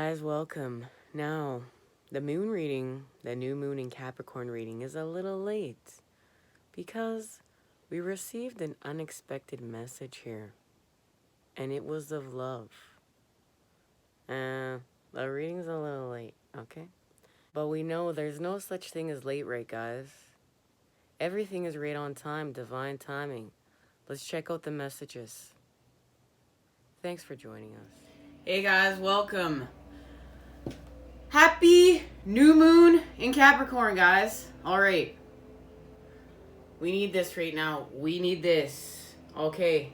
guys, welcome. Now, the moon reading, the new moon in Capricorn reading is a little late because we received an unexpected message here, and it was of love. The reading's a little late, okay? But we know there's no such thing as late, right, guys? Everything is right on time, divine timing. Let's check out the messages. Thanks for joining us. Hey guys, welcome. Happy new moon in Capricorn, guys. All right. We need this right now. We need this. Okay.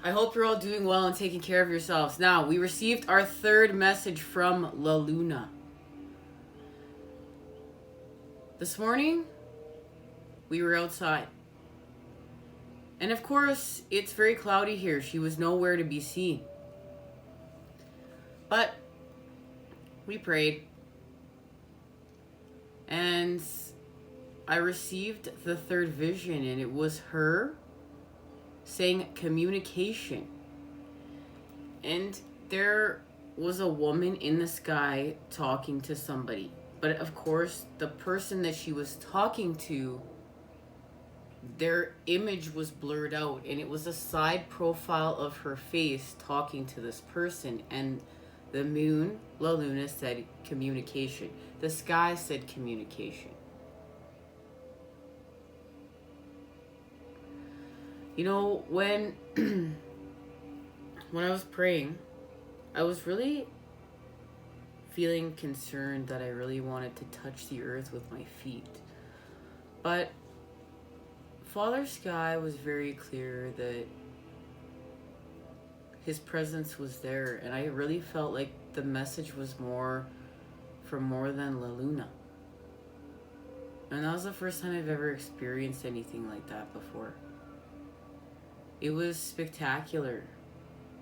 I hope you're all doing well and taking care of yourselves. Now, we received our third message from La Luna. This morning, we were outside. And of course, it's very cloudy here. She was nowhere to be seen. But we prayed. And I received the third vision, and it was her saying communication. And there was a woman in the sky talking to somebody. But of course, the person that she was talking to, their image was blurred out, and it was a side profile of her face talking to this person. And the moon, La Luna, said communication. The sky said communication. You know, when I was praying, I was really feeling concerned that I really wanted to touch the earth with my feet. But Father Sky was very clear that his presence was there, and I really felt like the message was more than La Luna. And that was the first time I've ever experienced anything like that before. It was spectacular.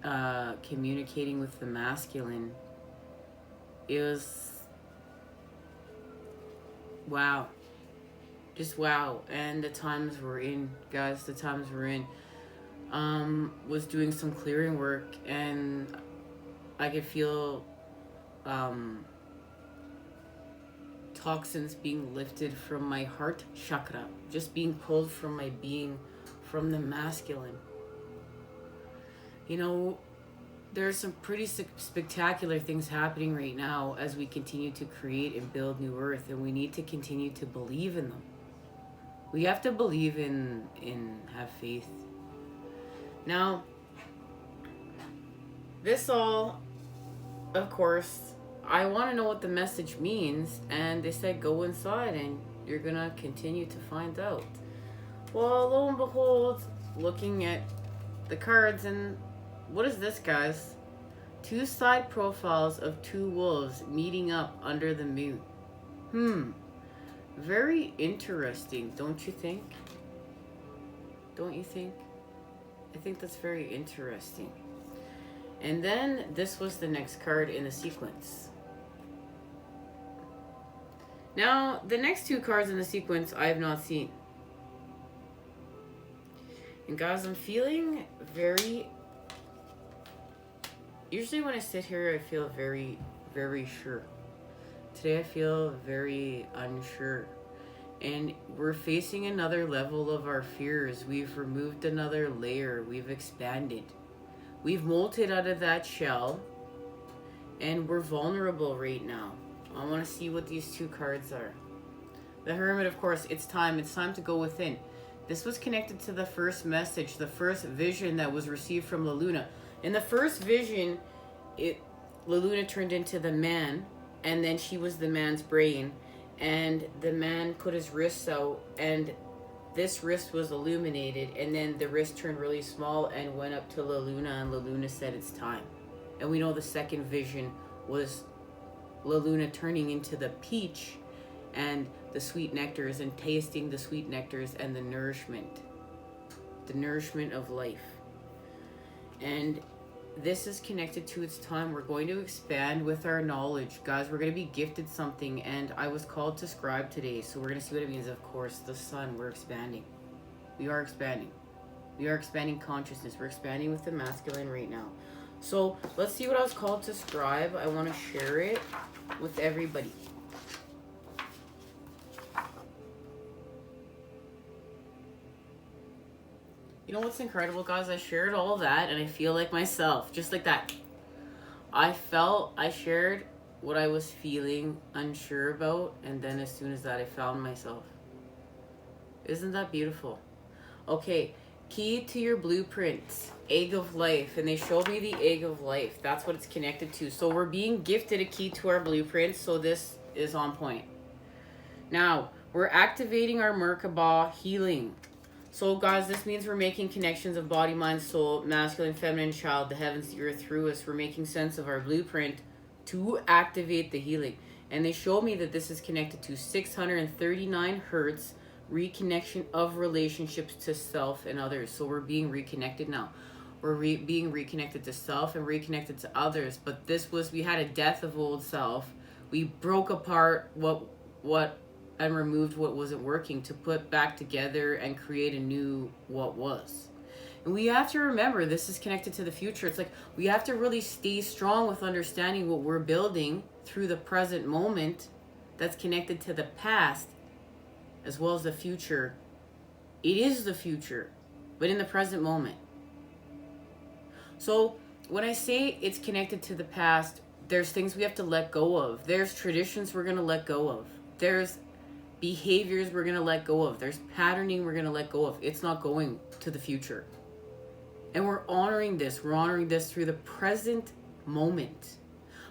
Communicating with the masculine. It was wow. Just wow. And the times we're in, guys, the times we're in. Was doing some clearing work, and I could feel toxins being lifted from my heart chakra, just being pulled from my being, from the masculine. You know, there's some pretty spectacular things happening right now as we continue to create and build new earth, and we need to continue to believe in them. We have to believe in have faith. Now, this all, of course, I want to know what the message means, and they said go inside and you're gonna continue to find out. Well, lo and behold, looking at the cards, and what is this, guys? Two side profiles of two wolves meeting up under the moon. Very interesting, don't you think? Don't you think? I think that's very interesting. And then this was the next card in the sequence. Now, the next two cards in the sequence I have not seen. And guys, I'm feeling very... Usually when I sit here, I feel very, very sure. Today I feel very unsure. And we're facing another level of our fears. We've removed another layer. We've expanded. We've molted out of that shell. And we're vulnerable right now. I want to see what these two cards are. The Hermit, of course, it's time. It's time to go within. This was connected to the first message, the first vision that was received from La Luna. In the first vision, La Luna turned into the man. And then she was the man's brain. And the man put his wrists out, and this wrist was illuminated, and then the wrist turned really small and went up to La Luna, and La Luna said it's time. And we know the second vision was La Luna turning into the peach and the sweet nectars, and tasting the sweet nectars and the nourishment of life. And this is connected to its time. We're going to expand with our knowledge. Guys, we're going to be gifted something, and I was called to scribe today, so we're going to see what it means. Of course, the sun, we're expanding. We are expanding. We are expanding consciousness. We're expanding with the masculine right now. So let's see what I was called to scribe. I want to share it with everybody. You know what's incredible, guys? I shared all that and I feel like myself, just like that. I shared what I was feeling unsure about, and then as soon as that, I found myself. Isn't that beautiful? Okay, key to your blueprints, egg of life, and they showed me the egg of life. That's what it's connected to. So we're being gifted a key to our blueprints, so this is on point. Now, we're activating our Merkaba healing. So guys, this means we're making connections of body, mind, soul, masculine, feminine, child, the heavens, the earth through us. We're making sense of our blueprint to activate the healing. And they show me that this is connected to 639 hertz reconnection of relationships to self and others. So we're being reconnected now. We're being reconnected to self and reconnected to others. But we had a death of old self. We broke apart what and removed what wasn't working to put back together and create a new what was. And we have to remember this is connected to the future. It's like we have to really stay strong with understanding what we're building through the present moment that's connected to the past as well as the future. It is the future, but in the present moment. So when I say it's connected to the past, there's things we have to let go of. There's traditions we're going to let go of. There's behaviors we're going to let go of. There's patterning we're going to let go of. It's not going to the future. And we're honoring this. We're honoring this through the present moment.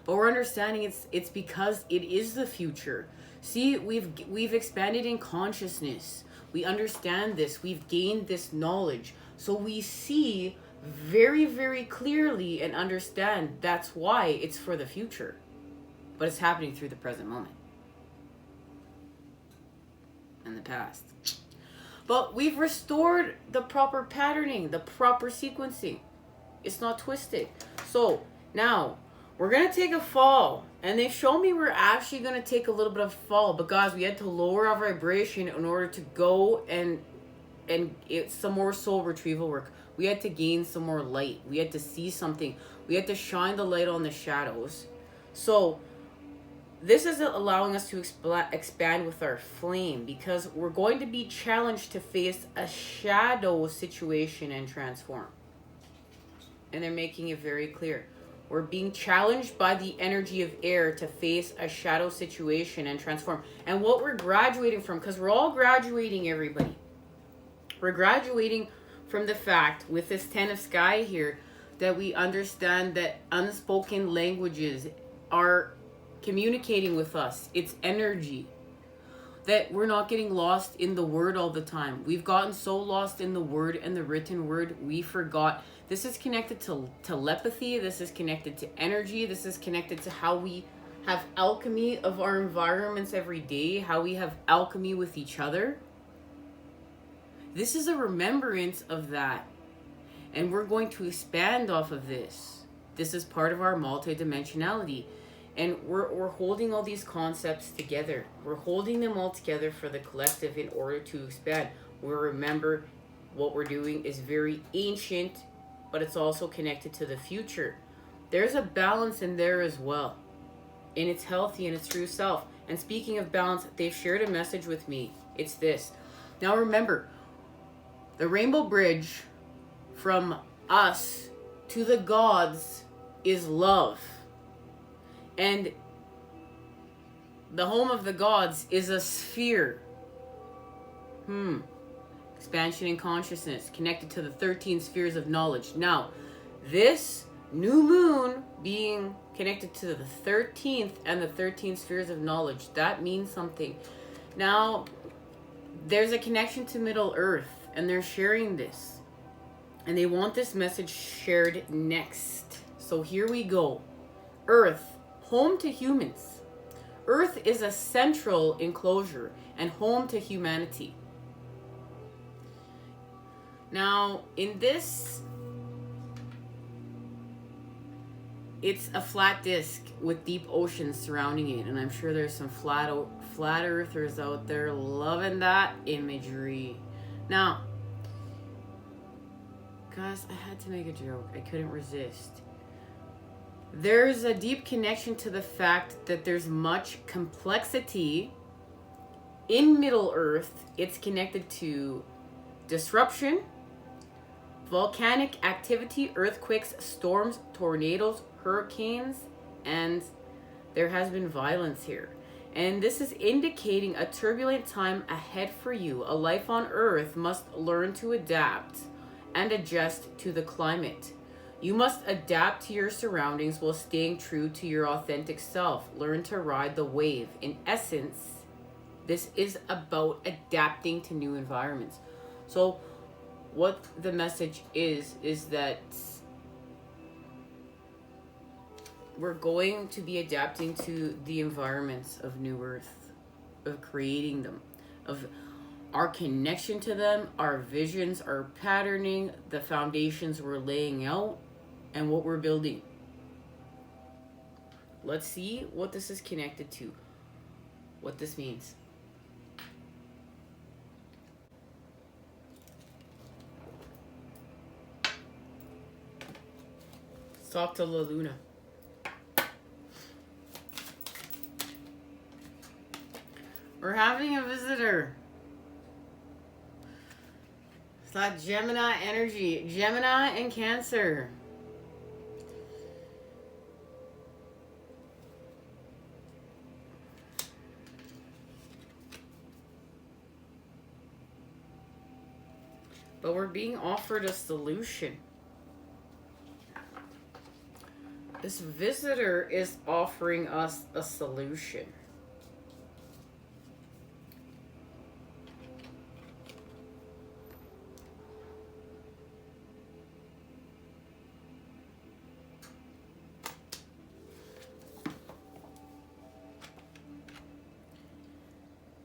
But we're understanding it's because it is the future. See, we've expanded in consciousness. We understand this. We've gained this knowledge. So we see very, very clearly and understand that's why it's for the future. But it's happening through the present moment. In the past. But we've restored the proper patterning, the proper sequencing. It's not twisted. So now we're going to take a fall. And they show me we're actually going to take a little bit of fall. But guys, we had to lower our vibration in order to go and it's some more soul retrieval work. We had to gain some more light. We had to see something. We had to shine the light on the shadows. So this is allowing us to expand with our flame because we're going to be challenged to face a shadow situation and transform. And they're making it very clear. We're being challenged by the energy of air to face a shadow situation and transform. And what we're graduating from, because we're all graduating, everybody. We're graduating from the fact with this 10 of sky here that we understand that unspoken languages are communicating with us. It's energy. That we're not getting lost in the word all the time. We've gotten so lost in the word and the written word, we forgot. This is connected to telepathy. This is connected to energy. This is connected to how we have alchemy of our environments every day, how we have alchemy with each other. This is a remembrance of that. And we're going to expand off of this. This is part of our multidimensionality. And we're holding all these concepts together. We're holding them all together for the collective in order to expand. We remember what we're doing is very ancient, but it's also connected to the future. There's a balance in there as well. And it's healthy and it's true self. And speaking of balance, they've shared a message with me. It's this. Now remember, the rainbow bridge from us to the gods is love. And the home of the gods is a sphere. Expansion in consciousness, connected to the 13 spheres of knowledge. Now, this new moon being connected to the 13th and the 13 spheres of knowledge, that means something. Now, there's a connection to Middle Earth, and they're sharing this. And they want this message shared next. So here we go. Earth. Home to humans. Earth is a central enclosure and home to humanity. Now, in this, it's a flat disc with deep oceans surrounding it. And I'm sure there's some flat earthers out there loving that imagery. Now, guys, I had to make a joke. I couldn't resist. There's a deep connection to the fact that there's much complexity in Middle Earth. It's connected to disruption, volcanic activity, earthquakes, storms, tornadoes, hurricanes, and there has been violence here. And this is indicating a turbulent time ahead for you. A life on Earth must learn to adapt and adjust to the climate. You must adapt to your surroundings while staying true to your authentic self. Learn to ride the wave. In essence, this is about adapting to new environments. So what the message is that we're going to be adapting to the environments of New Earth, of creating them, of our connection to them, our visions, our patterning, the foundations we're laying out, and what we're building. Let's see what this is connected to, what this means. Let's talk to La Luna. We're having a visitor. It's that Gemini energy. Gemini and Cancer. But we're being offered a solution. This visitor is offering us a solution.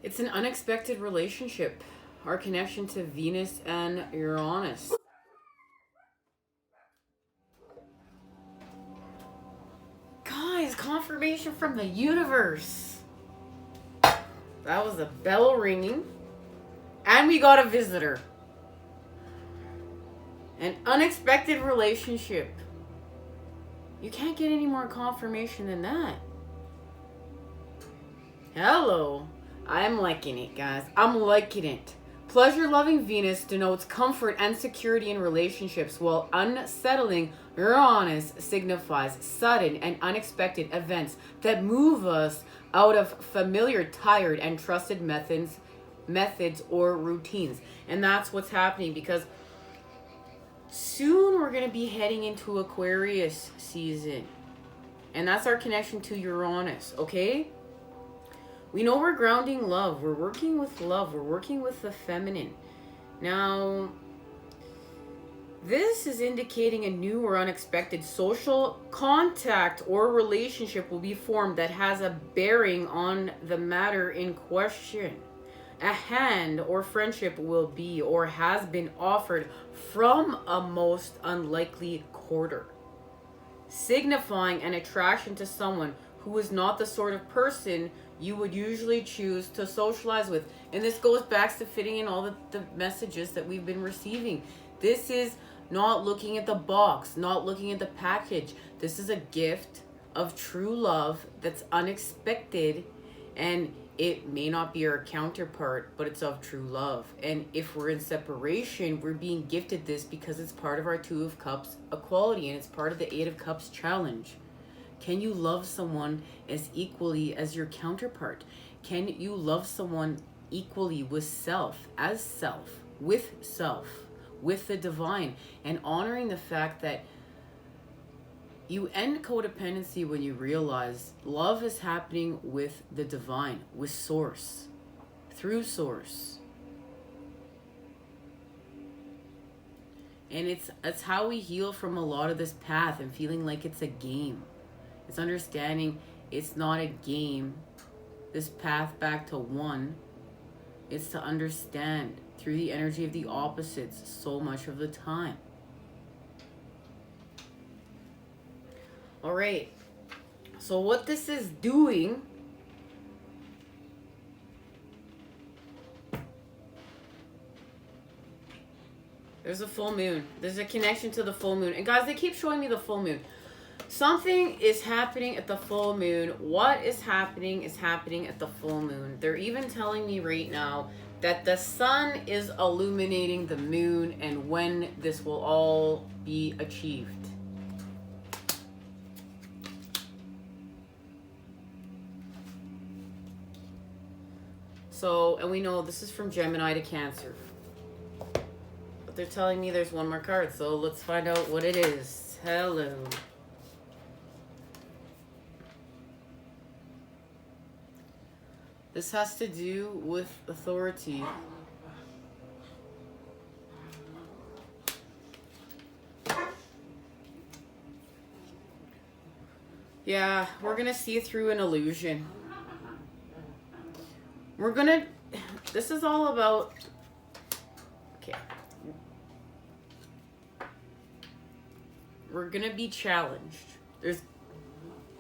It's an unexpected relationship. Our connection to Venus and Uranus. Guys, confirmation from the universe. That was a bell ringing. And we got a visitor. An unexpected relationship. You can't get any more confirmation than that. Hello. I'm liking it, guys. I'm liking it. Pleasure-loving Venus denotes comfort and security in relationships, while unsettling Uranus signifies sudden and unexpected events that move us out of familiar, tired, and trusted methods or routines. And that's what's happening, because soon we're going to be heading into Aquarius season. And that's our connection to Uranus, okay? We know we're grounding love. We're working with love. We're working with the feminine. Now, this is indicating a new or unexpected social contact or relationship will be formed that has a bearing on the matter in question. A hand or friendship will be or has been offered from a most unlikely quarter, signifying an attraction to someone who is not the sort of person you would usually choose to socialize with. And this goes back to fitting in all the messages that we've been receiving. This is not looking at the box, not looking at the package. This is a gift of true love that's unexpected, and it may not be our counterpart, but it's of true love. And if we're in separation, we're being gifted this because it's part of our Two of Cups equality, and it's part of the Eight of Cups challenge. Can you love someone as equally as your counterpart? Can you love someone equally with self, as self, with the divine, and honoring the fact that you end codependency when you realize love is happening with the divine, with source, through source. And it's how we heal from a lot of this path and feeling like it's a game. It's understanding it's not a game. This path back to one, it's to understand through the energy of the opposites so much of the time. All right. So what this is doing There's a full moon. There's a connection to the full moon. And guys, they keep showing me the full moon. Something is happening at the full moon. What is happening at the full moon. They're even telling me right now that the sun is illuminating the moon and when this will all be achieved. So, and we know this is from Gemini to Cancer. But they're telling me there's one more card, so let's find out what it is. Hello. This has to do with authority. Yeah, we're gonna see through an illusion. This is all about, okay. We're gonna be challenged. There's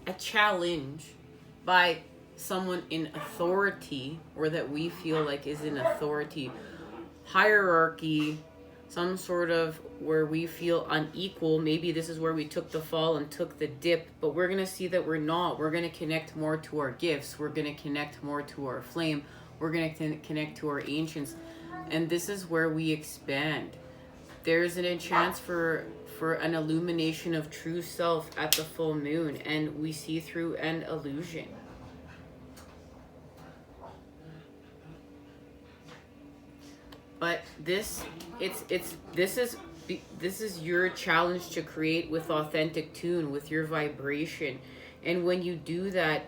a challenge by someone in authority, or that we feel like is in authority, hierarchy, some sort of where we feel unequal. Maybe this is where we took the fall and took the dip, but we're going to see that we're not. We're going to connect more to our gifts. We're going to connect more to our flame. We're going to connect to our ancients. And this is where we expand. There's a chance for an illumination of true self at the full moon, and we see through an illusion. But this is your challenge to create with authentic tune, with your vibration. And when you do that,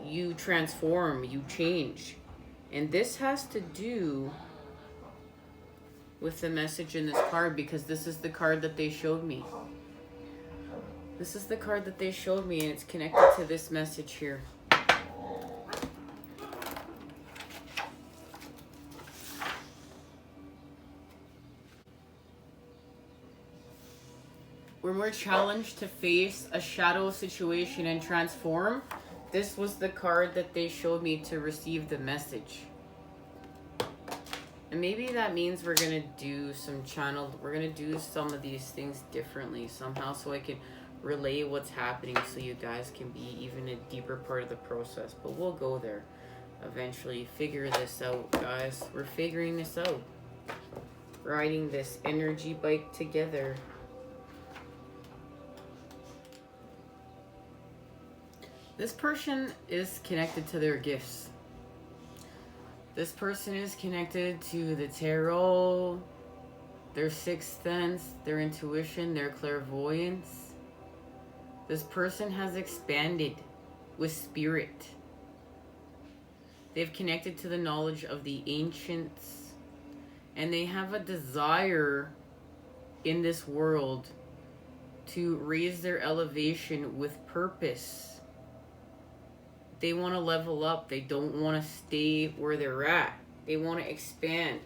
you transform, you change. And this has to do with the message in this card, because this is the card that they showed me. This is the card that they showed me, and it's connected to this message here. When we're challenged to face a shadow situation and transform, this was the card that they showed me to receive the message. And maybe that means we're going to do we're going to do some of these things differently somehow, so I can relay what's happening so you guys can be even a deeper part of the process. But we'll go there eventually. Figure this out, guys. We're figuring this out. Riding this energy bike together. This person is connected to their gifts. This person is connected to the tarot, their sixth sense, their intuition, their clairvoyance. This person has expanded with spirit. They've connected to the knowledge of the ancients, and they have a desire in this world to raise their elevation with purpose. They want to level up. They don't want to stay where they're at. They want to expand.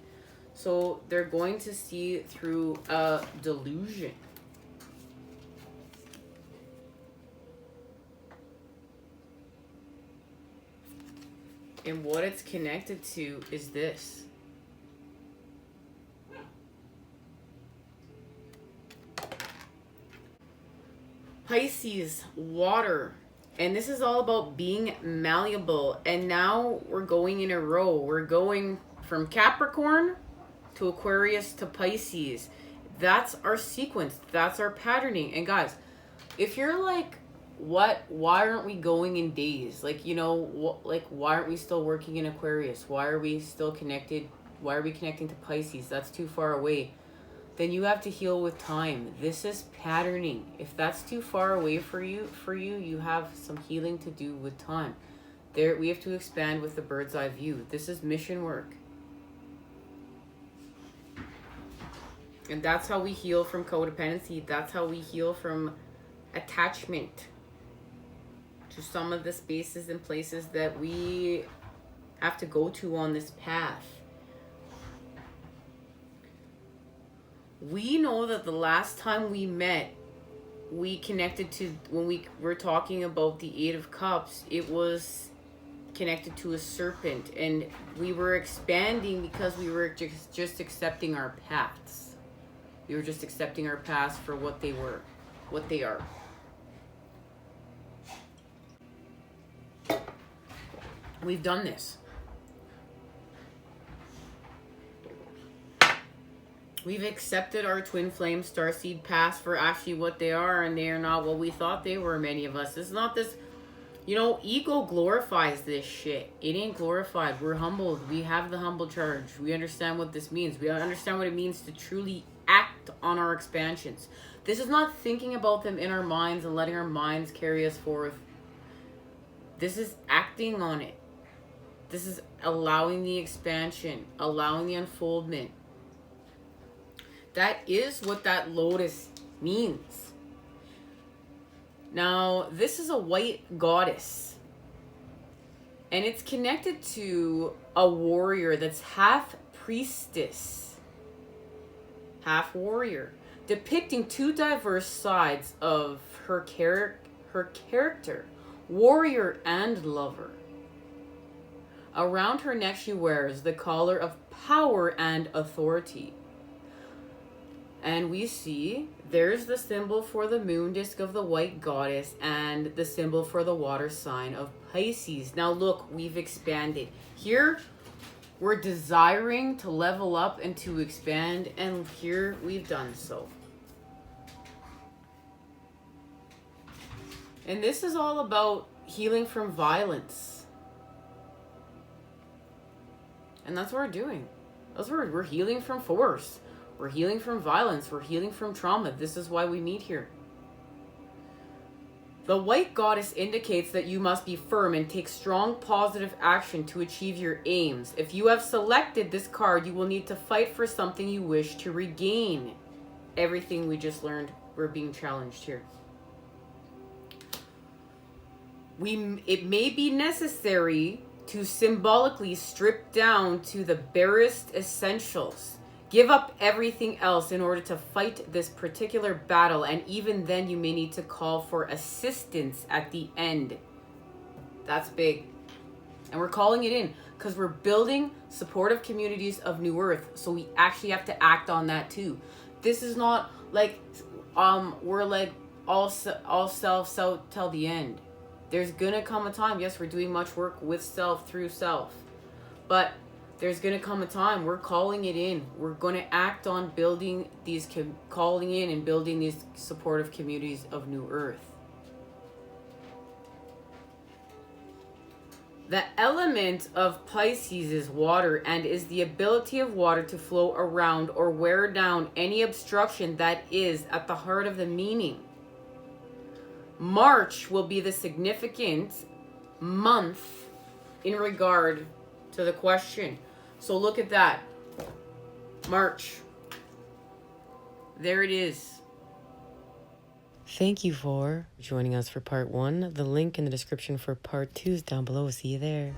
So they're going to see through a delusion. And what it's connected to is this. Pisces, water. And this is all about being malleable. And now we're going in a row. We're going from Capricorn to Aquarius to Pisces. That's our sequence. That's our patterning. And guys, if you're like, why aren't we going in days? Like, you know, why aren't we still working in Aquarius? Why are we still connected? Why are we connecting to Pisces? That's too far away. Then you have to heal with time. This is patterning. If that's too far away for you, you have some healing to do with time. There, we have to expand with the bird's eye view. This is mission work. And that's how we heal from codependency. That's how we heal from attachment to some of the spaces and places that we have to go to on this path. We know that the last time we met, we connected to, when we were talking about the Eight of Cups, it was connected to a serpent, and we were expanding because we were just accepting our paths. We were just accepting our paths for what they were, what they are. We've done this. We've accepted our twin flame starseed paths for actually what they are, and they are not what we thought they were, many of us. It's not this, you know, ego glorifies this shit. It ain't glorified. We're humbled. We have the humble charge. We understand what this means. We understand what it means to truly act on our expansions. This is not thinking about them in our minds and letting our minds carry us forth. This is acting on it. This is allowing the expansion, allowing the unfoldment. That is what that lotus means. Now, this is a white goddess. And it's connected to a warrior that's half priestess, half warrior, depicting two diverse sides of her character, warrior and lover. Around her neck she wears the collar of power and authority. And we see there's the symbol for the moon disk of the white goddess and the symbol for the water sign of Pisces. Now look, we've expanded. Here, we're desiring to level up and to expand, and here we've done so. And this is all about healing from violence. And that's what we're doing. That's what we're healing from force. We're healing from violence. We're healing from trauma. This is why we meet here. The white goddess indicates that you must be firm and take strong positive action to achieve your aims. If you have selected this card, you will need to fight for something you wish to regain. Everything we just learned, we're being challenged here. It may be necessary to symbolically strip down to the barest essentials. Give up everything else in order to fight this particular battle, and even then you may need to call for assistance at the end. That's big. And we're calling it in because we're building supportive communities of New Earth, so we actually have to act on that too. This is not like we're like all self till the end. There's gonna come a time, yes, we're doing much work with self through self, but there's going to come a time we're calling it in. We're going to act on building these, calling in and building these supportive communities of New Earth. The element of Pisces is water and is the ability of water to flow around or wear down any obstruction that is at the heart of the meaning. March will be the significant month in regard to the question. So look at that. March. There it is. Thank you for joining us for part 1. The link in the description for part 2 is down below. See you there.